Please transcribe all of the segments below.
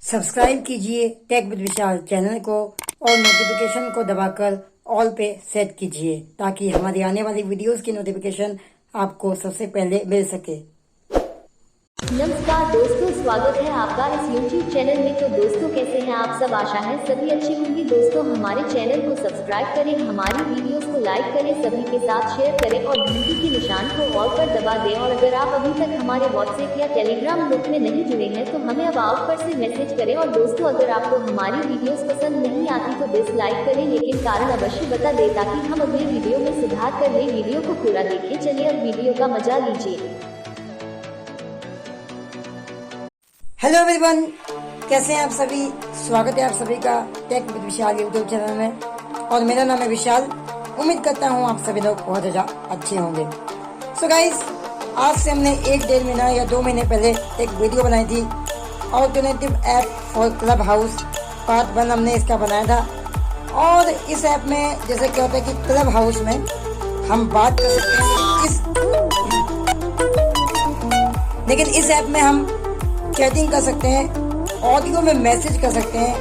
Subscribe कीजिए take with Vishal channel को और नोटिफिकेशन को दबाकर ऑल पे सेट कीजिए ताकि हमारी आने वाली वीडियोस की नोटिफिकेशन आपको सबसे पहले मिल सके। नमस्कार दोस्तों, स्वागत है आपका इस YouTube चैनल में। तो दोस्तों कैसे हैं आप सब? आशा है सभी अच्छी होंगी। दोस्तों हमारे चैनल को सब्सक्राइब करें, हमारी वीडियोस को लाइक करें, सभी के साथ शेयर करें और घंटी के निशान को ऑल पर दबा दें। और अगर आप अभी तक हमारे व्हाट्सएप या टेलीग्राम ग्रुप में नहीं जुड़े हैं तो हमें अब आउट पर से मैसेज करें। और दोस्तों अगर आपको हमारी वीडियोस पसंद नहीं आती तो डिसलाइक करें, लेकिन कारण अवश्य बता दें ताकि हम अगले वीडियो में सुधार कर लें। वीडियो को पूरा देखिए, चलिए अब वीडियो का मजा लीजिए। हेलो एवरीवन, कैसे हैं आप सभी? स्वागत है आप सभी का tech with Vishal YouTube channel में और मेरा नाम है विशाल। उम्मीद करता हूँ आप सभी लोग बहुत ज़्यादा अच्छे होंगे। सो गाइस, आज से हमने 1-1.5 महीना या 2 महीने पहले एक वीडियो बनाई थी, alternative app for club house. Part 1 हमने इसका बनाया था। और इस ऐप में जैसे क्या होता है कि क्लब हाउस में हम बात कर सकते हैं, लेकिन इस ऐप में हम चैटिंग कर सकते हैं, ऑडियो में मैसेज कर सकते हैं।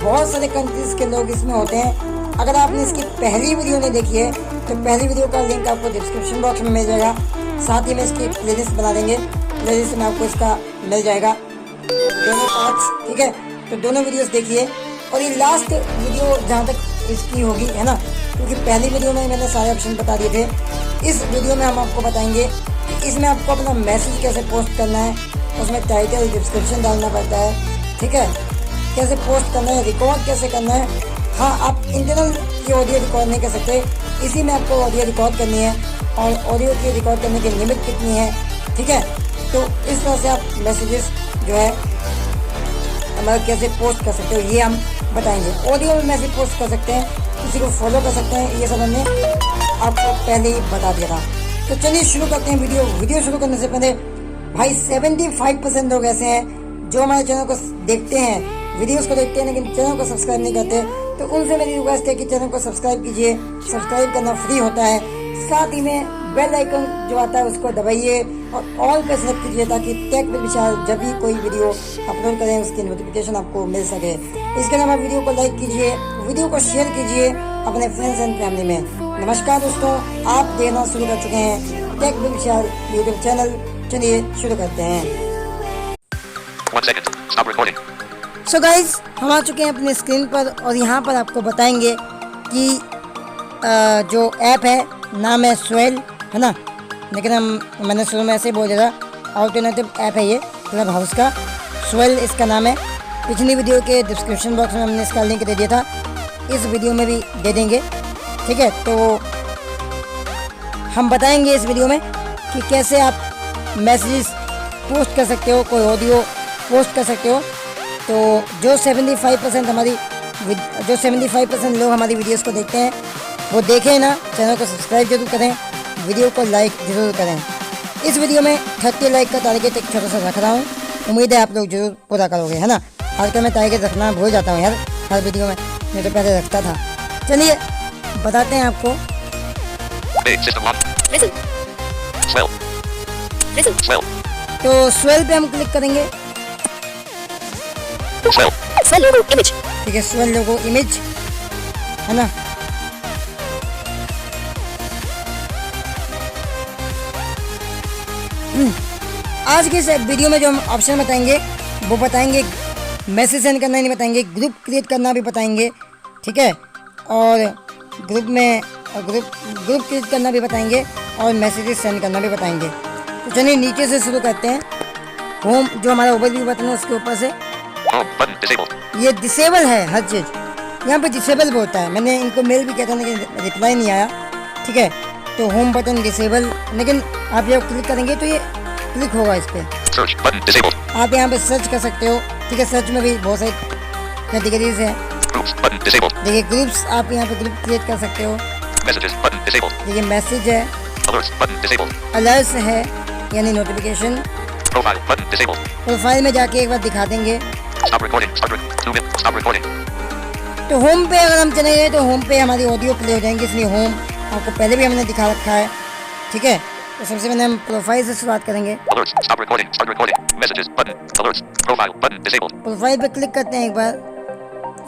बहुत सारे कंट्रीज के लोग इसमें होते हैं। अगर आपने इसकी पहली वीडियो नहीं देखी है तो पहली वीडियो का लिंक आपको डिस्क्रिप्शन बॉक्स में मिल जाएगा। साथ ही में इसकी प्लेलिस्ट बना देंगे, प्लेलिस्ट में आपको इसका मिल जाएगा दोनों पार्ट्स, ठीक है। तो दोनों वीडियोस देखिए और ये लास्ट वीडियो जहाँ तक इसकी होगी, है ना, क्योंकि पहली वीडियो में मैंने सारे ऑप्शन बता दिए थे। इस वीडियो में हम आपको बताएंगे कि इसमें आपको अपना मैसेज कैसे पोस्ट करना है, उसमें टाइटल डिस्क्रिप्शन डालना पड़ता है, ठीक है, कैसे पोस्ट करना है, रिकॉर्ड कैसे करना है। हाँ, आप इंटरनल की ऑडियो रिकॉर्ड नहीं कर सकते, इसी में आपको ऑडियो रिकॉर्ड करनी है और ऑडियो की रिकॉर्ड करने की लिमिट कितनी है, ठीक है। तो इस तरह से आप मैसेजेस जो है हमारा कैसे पोस्ट कर सकते हो ये हम बताएंगे। ऑडियो में मैसेज पोस्ट कर सकते हैं, किसी को फॉलो कर सकते हैं, ये सब हमने आपको पहले ही बता दिया था। तो चलिए शुरू करते हैं वीडियो शुरू करने से पहले भाई 75% लोग ऐसे हैं जो हमारे चैनल को देखते हैं, वीडियोस को देखते हैं लेकिन चैनल को सब्सक्राइब नहीं करते। तो उनसे मेरी रिक्वेस्ट है कि चैनल को सब्सक्राइब कीजिए। सब्सक्राइब करना फ्री होता है। साथ ही में बेल आइकन जो आता है उसको दबाइए और ऑल पे सेलेक्ट कीजिए ताकि टेक विद विशाल जब भी कोई वीडियो अपलोड करें उसकी नोटिफिकेशन आपको मिल सके। इसके अलावा वीडियो को लाइक कीजिए, वीडियो को शेयर कीजिए अपने फ्रेंड्स एंड फैमिली में। नमस्कार दोस्तों, आप देखना शुरू कर चुके हैं tech with Vishal YouTube channel. चलिए शुरू करते हैं। 1 second. Stop recording. So guys, हम आ चुके हैं अपने स्क्रीन पर और यहाँ पर आपको बताएंगे कि जो ऐप है नाम है स्वेल, है ना, लेकिन मैंने शुरू में ऐसे ही बोल दिया था। ऑल्टरनेटिव ऐप है ये क्लब हाउस का, स्वेल इसका नाम है। पिछली वीडियो के डिस्क्रिप्शन बॉक्स में हमने इसका लिंक दे दिया था, इस वीडियो में भी दे देंगे, ठीक है। तो हम बताएंगे इस वीडियो में कि कैसे आप मैसेजेस पोस्ट कर सकते हो, कोई ऑडियो पोस्ट कर सकते हो। तो जो 75% लोग हमारी वीडियोस को देखते हैं वो देखें ना, चैनल को सब्सक्राइब जरूर करें, वीडियो को लाइक जरूर करें। इस वीडियो में 30 लाइक का टारगेट एक छोटा सा रख रहा हूँ, उम्मीद है आप लोग जरूर पूरा करोगे, है ना। आजकल मैं टारगेट रखना भूल जाता हूँ यार हर वीडियो में, मैं तो पहले रखता था। चलिए बताते हैं आपको। तो स्वेल पे हम क्लिक करेंगे, Swell logo image. ठीक है, स्वेल लोगो इमेज, है ना। आज के इस वीडियो में जो हम ऑप्शन बताएंगे वो बताएंगे, मैसेज सेंड करना नहीं बताएंगे, ग्रुप क्रिएट करना भी बताएंगे, ठीक है, और ग्रुप क्रिएट करना भी बताएंगे और मैसेजेस सेंड करना भी बताएंगे। तो चलिए नीचे से शुरू करते हैं। होम जो हमारा ओवरव्यू बटन है उसके ऊपर से Home button disabled. ये डिसेबल है, हर चीज़ यहाँ पे डिसेबल बोलता है। मैंने इनको मेल भी किया था लेकिन रिप्लाई नहीं आया, ठीक है। तो होम बटन डिसेबल, लेकिन आप जब क्लिक करेंगे तो ये क्लिक होगा इस पर। Search button disabled. आप यहाँ पे सर्च कर सकते हो, ठीक है। सर्च में भी बहुत सारी कैटेगरीज हैं। Groups button disabled. देखिए ग्रुप्स, आप यहाँ पे ग्रुप क्रिएट कर सकते हो। Messages button disabled. देखिए मैसेज है, Alerts button disabled. अलर्ट्स है यानी notification. Profile button disabled. Profile में जाके एक बार दिखा देंगे। Stop recording. Stop recording. तो होम पे अगर हम चले गए तो होम पे हमारी ऑडियो प्ले हो जाएंगी, इसलिए होम आपको पहले भी हमने दिखा रखा है, ठीक है। तो सबसे पहले हम प्रोफाइल से शुरुआत करेंगे। Alerts. Stop recording. Start recording. Messages button. Alerts. Profile button disabled. Profile पे क्लिक करते हैं एक बार।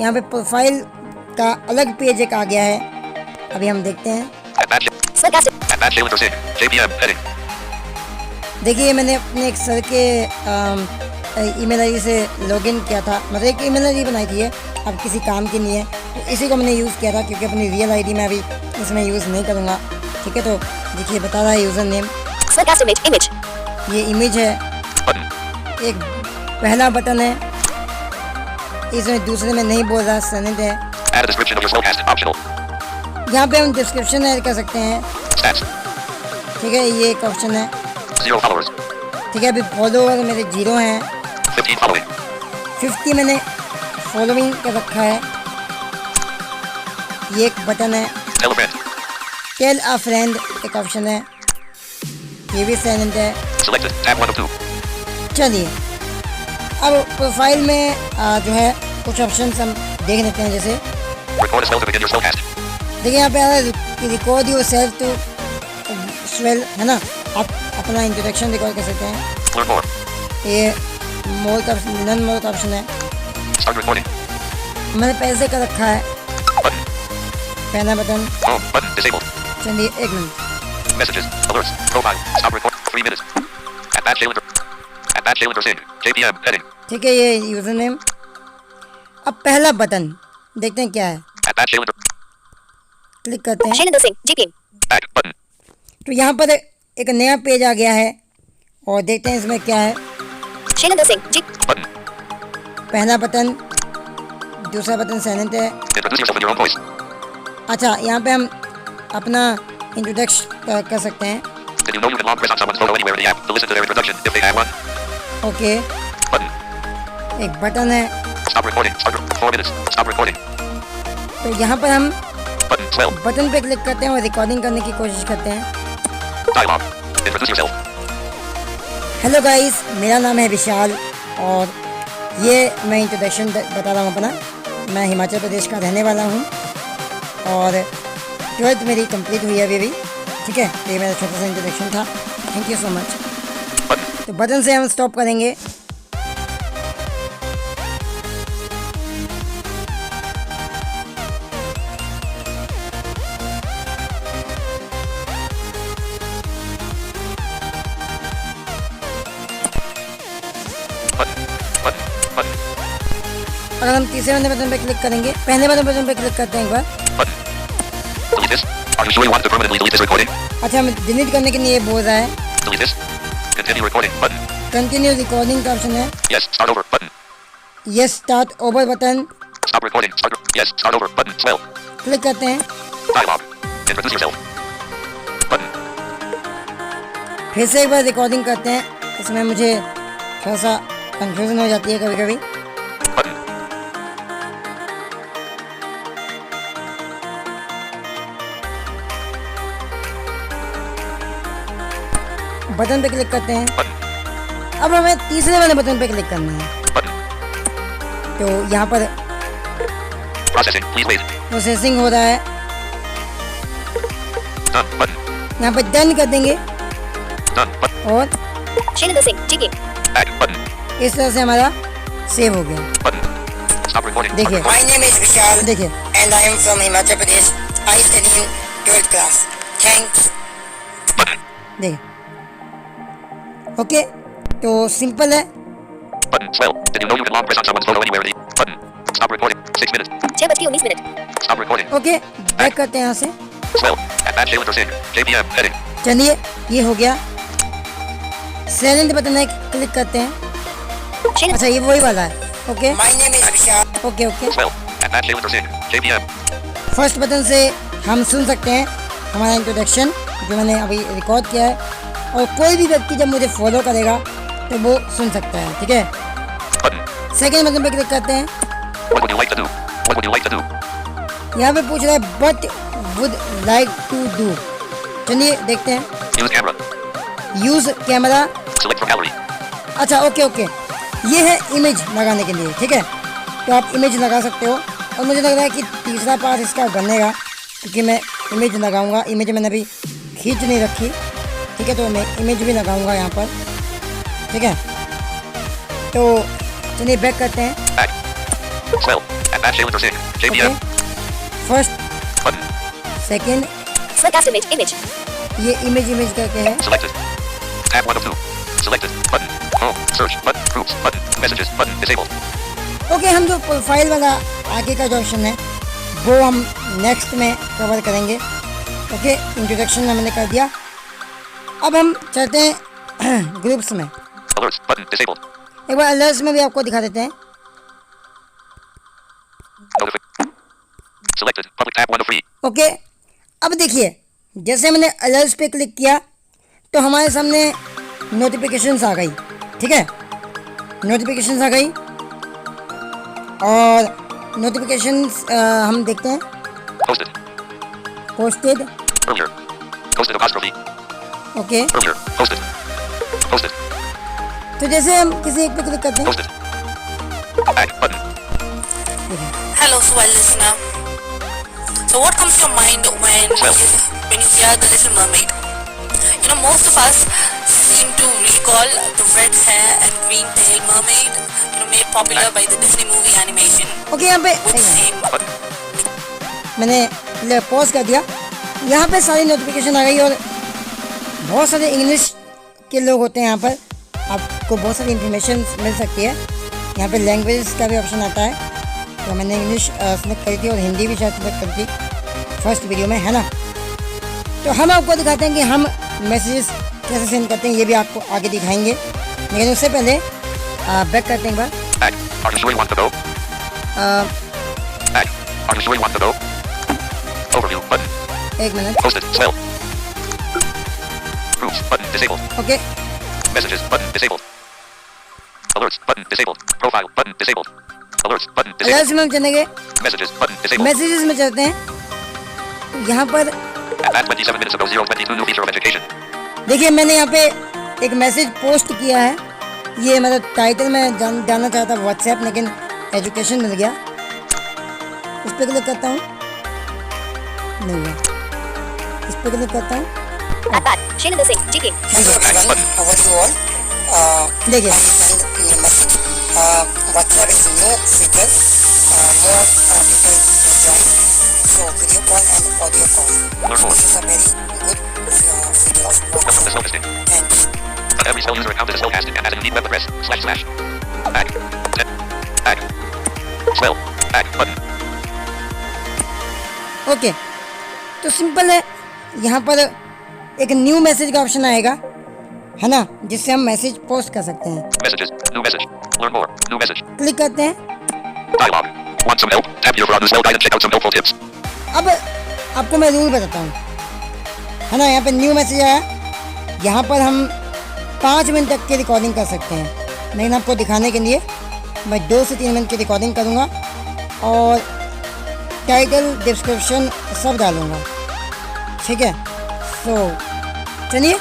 यहाँ पे प्रोफाइल का अलग पेज एक आ गया है, अभी हम देखते हैं। At Shailen Singh. JPM heading. देखिए मैंने अपने एक सर के ईमेल आईडी से लॉगिन किया था, मतलब एक ईमेल आईडी बनाई थी, अब किसी काम की नहीं है, तो इसी को मैंने यूज़ किया था क्योंकि अपनी रियल आईडी में अभी इसमें यूज़ नहीं करूँगा। ठीक है, तो देखिए बता रहा है यूज़र नेम, image. ये इमेज है, Button. एक पहला बटन है, इसमें दूसरे में नहीं बोल रहा, सनद है। Add a description of your Swellcast. Optional. यहाँ पे हम डिस्क्रिप्शन ऐड कर सकते हैं। Stats. ठीक है, ये एक ऑप्शन है। 0 followers. ठीक है, अभी फॉलोवर मेरे 0 हैं, 15 following. 50 मैंने फॉलोइंग कर रखा है। ये एक बटन है। Tell a friend. Tell a friend एक ऑप्शन है, ये भी सैलेंट है। Selected. Tab 1 of 2. चलिए अब प्रोफाइल में जो है कुछ ऑप्शंस हम देख लेते हैं, जैसे Record a spell to begin your Swellcast. देखिए यहाँ पे आ रहा है record yourself to swell, है ना, आप अपना इंट्रोडक्शन रिकॉर्ड कर सकते हैं। Learn more. ये मोर का नन मोर का ऑप्शन है, Start recording. मैंने पहले से कर रखा है। Button. पहला बटन, Home button disabled. चलिए एक minute, Messages. Alerts. Profile. Stop record. 3 minutes. At Shailen Singh. JPM heading. ठीक है, ये यूज़र नेम। अब पहला बटन देखते हैं क्या है, At Shailen. क्लिक करते हैं Shailendra Singh, JPM. Back button. तो यहाँ पर एक नया पेज आ गया है और देखते हैं इसमें क्या है। Shailendra Singh, Button. पहला बटन, दूसरा बटन साइलेंट है। Introduce yourself in your own voice. अच्छा, यहाँ पे हम अपना इंट्रोडक्शन कर सकते हैं। Did you know you can long press on someone's photo anywhere in the app to listen to their introduction if they have one? Okay, Button. एक button है, Stop recording. 4 minutes. Stop recording. तो यहाँ पर हम Button. Swell. Button पे click करते हैं और रिकॉर्डिंग करने की कोशिश करते हैं। Dialogue. Introduce yourself. Hello guys, मेरा नाम है विशाल और ये मैं इंट्रोडक्शन बता रहा हूँ अपना। मैं हिमाचल प्रदेश का रहने वाला हूँ और 12th मेरी कंप्लीट हुई है अभी भी। ठीक है, ये मेरा छोटा सा इंट्रोडक्शन था। Thank you so much. Button. तो बटन से हम स्टॉप करेंगे। Button. Button. Button. अगर हम तीसरे वाले बटन पे क्लिक करेंगे, पहले वाले बटन पे क्लिक करते हैं एक बार। Button. Delete this. Are you sure you want to permanently delete this recording? अच्छा, हमें डिलीट करने के लिए ये बोल रहा है। Delete this. Continue recording. Button. Continue recording का ऑप्शन है। Yes. Start over. Button. ये start over button, Stop recording. Yes. Start over. Button. Swell. Click करते हैं। Dialogue. Introduce yourself. Button. फिर से एक बार रिकॉर्डिंग करते हैं, इसमें मुझे थोड़ा सा कंफ्यूजन हो जाती है कभी कभी। Button. बटन पे क्लिक करते हैं। Button. अब हमें तीसरे वाले बटन पे क्लिक करना है, Button. तो यहाँ पर Processing. Please wait. प्रोसेसिंग हो रहा है, Done. Button. यहाँ पर डन कर देंगे Done. Button. और Shailendra Singh, JPM. Back button. इस तरह से हमारा सेव हो गया। Button. Stop recording. देखिए, My name is Vishal देखिए and I am from Himachal Pradesh. I study in 12th class. Thanks. Button. देखिए, ओके, तो सिंपल है। Button. Swell. Did you know you can long press on someone's photo anywhere in the button? Stop recording. 6 minutes. 6:19. Stop recording. Okay, back करते हैं यहाँ से। Swell. At Shailen Singh. JPM heading. चलिए, ये हो गया। साइलेंट बटन है, click करते हैं। Shailendra अच्छा, ये वही वाला है। Okay My name is Vishal. Okay okay, Swell. At Shailen Singh. JPM. First button से हम सुन सकते हैं हमारा इंट्रोडक्शन जो मैंने अभी रिकॉर्ड किया है, और कोई भी व्यक्ति जब मुझे फॉलो करेगा तो वो सुन सकता है। ठीक है, Button. सेकेंड बटन पे क्लिक करते हैं। What would you like to do? What would you like to do? यहाँ पे पूछ रहा है but would like to do. चलिए देखते हैं। Use camera. Use camera. Select from gallery. अच्छा, ओके ओके, ये है इमेज लगाने के लिए। ठीक है, तो आप इमेज लगा सकते हो, और मुझे लग रहा है कि तीसरा पार्ट इसका बनेगा क्योंकि मैं इमेज लगाऊंगा। इमेज मैंने अभी खींच नहीं रखी। ठीक है, तो मैं इमेज भी लगाऊंगा यहाँ पर। ठीक है, तो चलिए बैक करते हैं। Back. Swell. Attach cylinder sync. Okay, JBM. First, Button. Second, Swell cast image. ये इमेज करके है। Selected. Tab 1 of 2. Selected. Button. Home. Search. Button. Groups. Button. Messages. Button. Disabled. Okay, हम जो प्रोफाइल वाला आगे का जो ऑप्शन है वो हम नेक्स्ट में कवर करेंगे। ओके, इंट्रोडक्शन हमने कर दिया। अब हम चलते हैं ग्रुप्स में। Alerts. Button. Disabled. एक बार अलर्ट्स में भी आपको दिखा देते हैं। Selected. Public tab 1 of 3. Okay, अब देखिए जैसे मैंने अलर्ट्स पे क्लिक किया तो हमारे सामने नोटिफिकेशंस आ गई। ठीक है, नोटिफिकेशंस आ गई और नोटिफिकेशंस हम देखते हैं। Posted. Posted, Earlier. Posted apostrophe. Okay, Earlier. Posted. Posted. तो जैसे हम किसी एक पे क्लिक करते हैं। Posted. Back. Button. Hello, Swell listener. So, what comes to your mind when Swell. when you hear the Little Mermaid? You know, most of us seem to recall the red hair and green tail mermaid, you know, made popular by the Disney movie animation okay, यहाँ पे with the same. Button. मैंने pause कर दिया। यहाँ पे सारी notification आ गई और बहुत सारे इंग्लिश के लोग होते हैं यहाँ पर, आपको बहुत सारी इंफॉर्मेशन मिल सकती है। यहाँ पे लैंग्वेज का भी ऑप्शन आता है, तो मैंने इंग्लिश सेलेक्ट करी थी और हिंदी भी शायद सेलेक्ट करी थी फर्स्ट वीडियो में, है ना। तो हम आपको दिखाते हैं कि हम मैसेजेस कैसे सेंड करते हैं, ये भी आपको आगे दिखाएंगे। लेकिन उससे पहले बैक करते हैं एक बार। Back. Are you sure you want to go? Back. Are you sure you want to go? Overview. Button. एक minute. Posted. Swell. Groups. Button. Disabled. Okay, Messages. Button. Disabled. Alerts. Button. Disabled. Profile. Button. Disabled. Alerts. Button. Disabled. Alerts में हम चलेंगे, Messages. Button. Disabled. Messages में चलते हैं। यहाँ पर At 27 minutes ago, 022 new feature of education. देखिए मैंने यहाँ पे एक मैसेज पोस्ट किया है। ये मतलब टाइटल में जानना चाहता व्हाट्सएप, लेकिन एजुकेशन मिल गया। इस पर क्लिक करता हूँ, नहीं हुआ। इस पर क्लिक करता हूँ, Shailen Singh, GK. Hello everyone, how are you all? देखिए I send a message. WhatsApp is new feature. More people join. So video call and audio call. Learn more. This is a very good feature of Welcome to WhatsApp. Swellcasting. Thanks. Every Swell user account is a Swellcasting and has a unique web address. // Back. Back. Swell. Back. Button. Okay, तो simple है। यहाँ पर एक new message का option आएगा, है ना, जिससे हम मैसेज पोस्ट कर सकते हैं। Messages. New message. Learn more. New message. Click करते हैं। Dialogue. Want some help? Tap here for our new Swell guide and check out some helpful tips. अब आपको मैं रूल बताता हूँ, है ना। यहाँ पे न्यू मैसेज आया, यहाँ पर हम 5 मिनट तक की रिकॉर्डिंग कर सकते हैं। लेकिन आपको दिखाने के लिए मैं 2 से 3 मिनट की रिकॉर्डिंग करूँगा और टाइटल डिस्क्रिप्शन सब डालूँगा। ठीक है, तो चलिए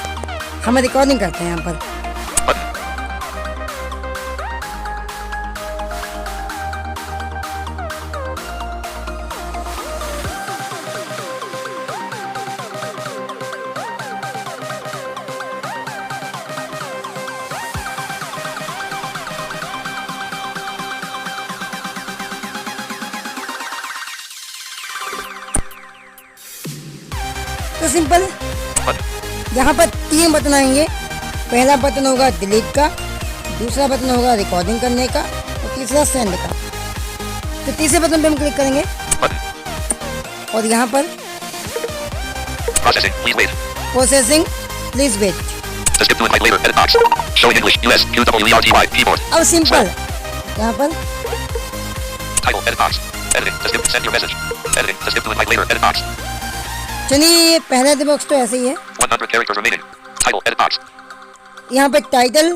हम रिकॉर्डिंग करते हैं यहाँ पर। Button. तो सिंपल, Button. यहाँ पर 3 बटन आएंगे। पहला बटन होगा डिलीट का, दूसरा बटन होगा रिकॉर्डिंग करने का और तीसरा सेंड का। तो तीसरे बटन पे हम क्लिक करेंगे Button. और यहाँ पर Processing. Please wait. Processing, please wait. To skip to invite later. Edit box. Showing English. US. QWERTY. Keyboard. अब सिंपल, यहाँ पर Title. Edit box. Editing. To skip. Send your message. Editing. To skip to invite later. Edit box. चलिए ये पहला box तो ऐसे ही है। 100 characters remaining. Title. Edit box. यहाँ पर title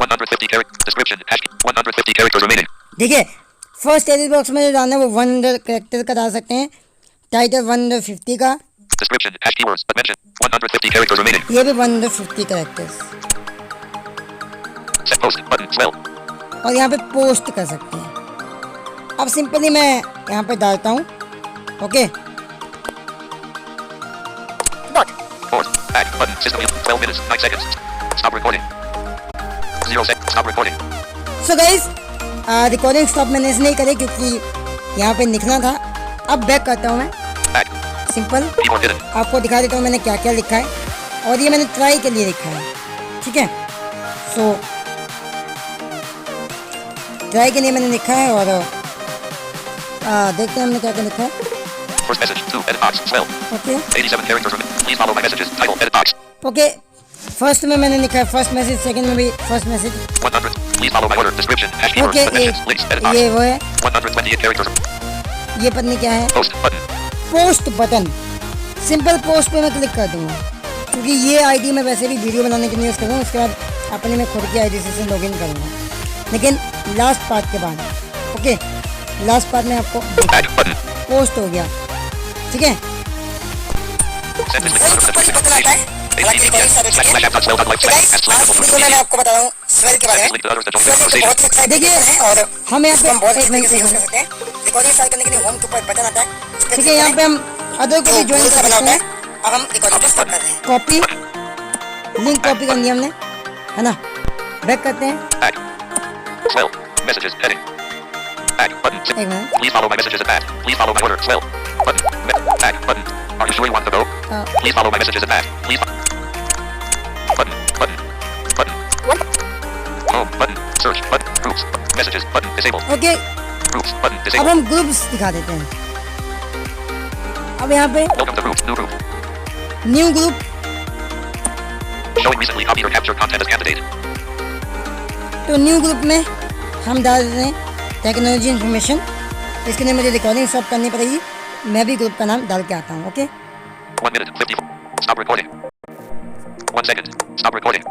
150 character description. Hash. 150 characters remaining. देखिए, फर्स्ट एडिट बॉक्स में जो डालना है वो 100 कैरेक्टर का डाल सकते हैं। टाइटल 150 का, Description. Hash keywords. But mention. 150 characters remaining. ये भी 150 characters. Set post. Button. Swell. और यहाँ पे पोस्ट कर सकते हैं। अब सिंपली मैं यहाँ पे डालता हूँ। Okay, Pause. Back. Button. System. 12 minutes. 9 seconds. Stop recording. 0 seconds. Stop recording. So guys recording stop मैंने इसलिए करी क्योंकि यहाँ पे लिखना था। अब बैक करता हूँ मैं, Back. Simple Keyboard hidden. आपको दिखा देता हूँ मैंने क्या क्या लिखा है, और ये मैंने ट्राई के लिए लिखा है, ठीक है। सो ट्राई के लिए मैंने लिखा है, और देखते हैं हमने क्या क्या लिखा है। First message. 2. Edit box. Swell. Okay 87 characters remaining. Please follow my messages. Title. Edit box. Okay, first में मैंने लिखा है फर्स्ट मैसेज, सेकंड में भी first message. 100. Please follow my order. Description. Hash keywords. Okay, Dimensions. Links. Edit box. ये वो है, 128 characters. ये पत्नी क्या है, Post button. Post button. Simple post पे मैं क्लिक कर दूंगा क्योंकि ये आईडी मैं वैसे भी वीडियो बनाने के लिए यूज़ कर रहा हूँ। उसके बाद अपने मैं खुद की आईडी से लॉगिन करूँगा, लेकिन लास्ट पार्ट के बाद। ओके, लास्ट पार्ट में आपको Back button. पोस्ट हो गया, ठीक है। Send this link to ऊपर ही बटन आता है, हालांकि रिकॉर्डिंग स्टार्ट हो चुकी है। //app.swell.life/. गाइस, आज वीडियो में मैं आपको बता रहा हूँ स्वेल के बारे में। Link to others that don't swell fit एक बहुत ही अच्छा देखिए, एप्लीकेशन है और हम यहाँ पे हम बहुत एक अच्छी मिनट तरीके से यूज कर सकते हैं। रिकॉर्डिंग स्टार्ट करने के लिए होम के ऊपर बटन आता है, ठीक है। यहाँ पे हम अदर को भी ज्वाइन कर सकते हैं। अब हम रिकॉर्डिंग को स्टार्ट कर रहे हैं। कॉपी लिंक कॉपी करनी है हमने, है ना। बैक करते हैं, Back. Swell. Messages. Heading. Back button. एक minute. Please follow my messages at back. Please follow my order. Swell. Button. Back button. Are you sure you want to go? Please follow my messages at back. Please. Button. Button. Button. Home. Button. Search. Button. Groups. Messages. Button. Disabled. Okay, Groups. Button. अब Disabled. हम groups दिखा देते हैं। अब यहाँ पे Welcome to group. New group. New group, Showing recently copied or captured content as candidate. तो new group में हम डाल रहे हैं टेक्नोलॉजी इन्फॉर्मेशन। इसके लिए मुझे रिकॉर्डिंग स्टॉप करनी पड़ेगी, मैं भी ग्रुप का नाम डाल के आता हूँ। Okay 1 minute. 54. Stop recording. 1 second. Stop recording.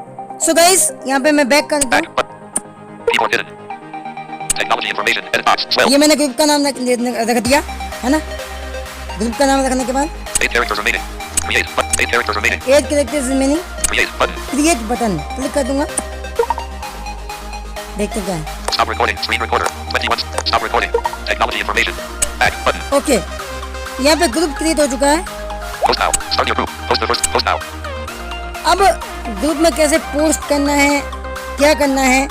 So guys, यहाँ पे मैं बैक करता Back हूँ। button. Keyboard hidden. Technology information. Edit box. Swell. ये मैंने ग्रुप का नाम रख दिया, है ना। ग्रुप का नाम रखने के बाद 8 characters remaining. Create. 8 characters remaining. 8 characters remaining, Create button. Create button click कर दूंगा, देखते क्या है। Stop recording. Screen recorder. 21. Stop recording. Technology information. Back button. Okay, यहाँ पे ग्रुप क्रिएट हो चुका है। Post now. Start your group. Post the first. Post now. अब ग्रुप में कैसे पोस्ट करना है, क्या करना है,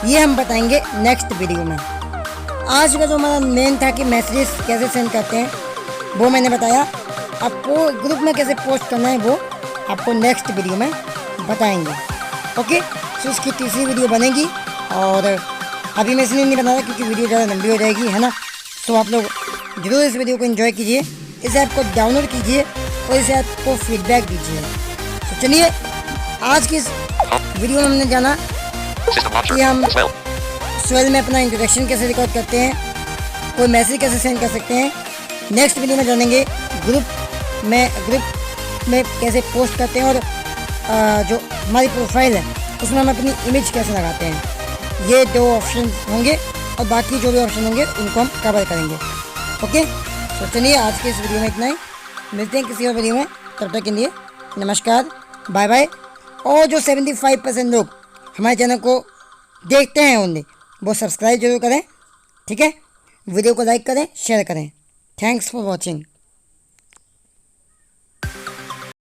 ये हम बताएंगे नेक्स्ट वीडियो में। आज का जो हमारा मेन था कि मैसेजेस कैसे सेंड करते हैं, वो मैंने बताया। अब ग्रुप में कैसे पोस्ट करना है वो आपको नेक्स्ट वीडियो में बताएंगे। ओके, सो इसकी तीसरी वीडियो बनेगी, और अभी मैं इसलिए नहीं बना रहा क्योंकि वीडियो ज़्यादा लंबी हो जाएगी, है ना। तो आप लोग ज़रूर इस वीडियो को एंजॉय कीजिए, इस ऐप को डाउनलोड कीजिए और इस ऐप को फीडबैक दीजिए। तो चलिए, आज की इस वीडियो में हमने जाना System launcher. कि हम Swell. स्वेल में अपना इंट्रोडक्शन कैसे रिकॉर्ड करते हैं, कोई मैसेज कैसे सेंड कर सकते हैं। नेक्स्ट वीडियो में जानेंगे ग्रुप में कैसे पोस्ट करते हैं, और जो हमारी प्रोफाइल है उसमें हम अपनी इमेज कैसे लगाते हैं। ये 2 ऑप्शन होंगे, और बाकी जो भी ऑप्शन होंगे उनको हम कवर करेंगे। ओके, तो चलिए आज के इस वीडियो में इतना ही, मिलते हैं किसी और वीडियो में। तब तक के लिए नमस्कार, बाय बाय। और जो 75% लोग हमारे चैनल को देखते हैं ओनली, वो सब्सक्राइब जरूर करें, ठीक है। वीडियो को लाइक करें, शेयर करें। Thanks for watching.